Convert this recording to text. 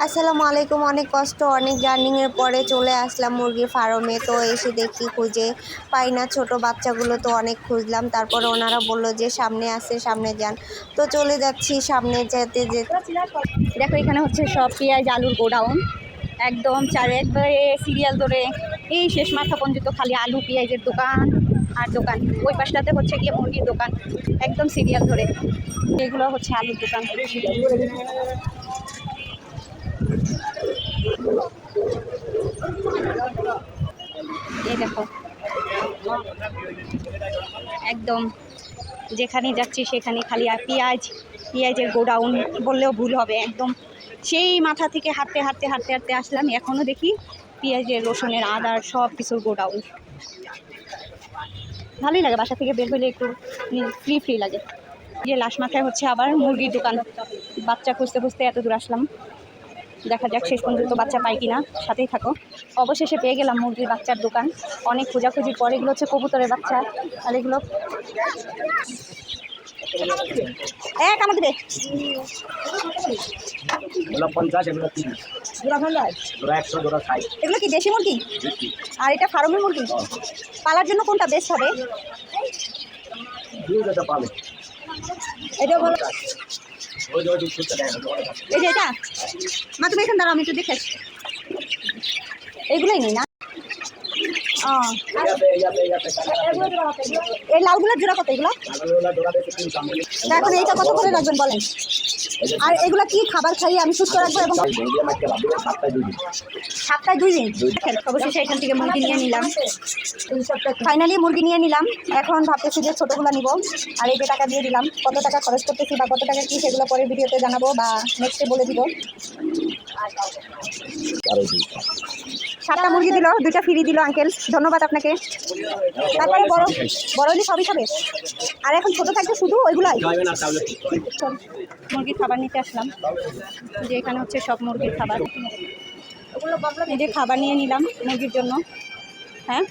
আসসালামু আলাইকুম। অনেক কষ্ট অনেক জার্নিংয়ের পরে চলে আসলাম মুরগির ফার্মে। তো এসে দেখি খুঁজে পাই না, ছোটো বাচ্চাগুলো তো অনেক খুঁজলাম। তারপরে ওনারা বলল যে সামনে আছে, সামনে যান। তো চলে যাচ্ছি সামনে যেতে যেতে। দেখো এখানে হচ্ছে সব পেঁয়াজ আলুর গোডাউন, একদম একবারে সিরিয়াল ধরে এই শেষ মাথা পর্যন্ত খালি আলু পেঁয়াজের দোকান আর দোকান। ওই পাশটাতে হচ্ছে গিয়ে মুরগির দোকান, একদম সিরিয়াল ধরে। এগুলো হচ্ছে আলুর দোকান। এই দেখো একদম যেখানে যাচ্ছি সেখানে খালি আর পেঁয়াজের গোডাউন বললেও ভুল হবে। একদম সেই মাথা থেকে হাঁটতে হাঁটতে হাঁটতে হাঁটতে আসলাম, এখনও দেখি পেঁয়াজের, রসুনের, আদার সব কিছুর গোডাউন। ভালোই লাগে, বাসা থেকে বের হলে একটু ফ্রি ফ্রি লাগে। যে লাশ মাথায় হচ্ছে আবার মুরগির দোকান। বাচ্চা খুঁজতে খুঁজতে এত দূর আসলাম, দেখা যাক শেষ পর্যন্ত বাচ্চা পাই কিনা। সাথেই থাকো। অবশেষে পেয়ে গেলাম মুরগির বাচ্চার দোকান, অনেক খোঁজাখুঁজির পর। এগুলো হচ্ছে কবুতরের বাচ্চা, আর এগুলো আমার দেবে। এগুলো কি দেশি মুরগি? আর এটা ফার্মের মুরগি? পালার জন্য কোনটা বেস্ট হবে? এটা বলো। এই যে এটা মা, তুমি এখানে দাঁড়াও, আমি একটু দেখে আসি। এইগুলোই নেই না? এই লাউগুলোর জোড়া কত? এগুলো এখন এইটা কত করে রাখবেন বলেন? আর এগুলো কি খাবার খাইয়ে আমি সুস্থ রাখবো? এবং সপ্তাহে 2 দিন। অবশেষে এখান থেকে মুরগি নিয়ে নিলাম, ফাইনালি মুরগি নিয়ে নিলাম। এখন ভাবতেছি যে ছোটোগুলো নিব। আর এই যে টাকা দিয়ে দিলাম, কত টাকা খরচ করতেছি বা কত টাকা কি সেগুলো পরে ভিডিওতে জানাবো বা নেক্সটে বলে দিব। 7টা মুরগি দিল, 2টা ফ্রি দিল আঙ্কেল, ধন্যবাদ আপনাকে। তারপরে বড় হলে সবই খাবে। আর এখন ছোটো থাকবে শুধু ওইগুলাই। মুরগির খাবার নিতে আসলাম, যে এখানে হচ্ছে সব মুরগির খাবার। এই যে খাবার নিয়ে নিলাম মুরগির জন্য। হ্যাঁ,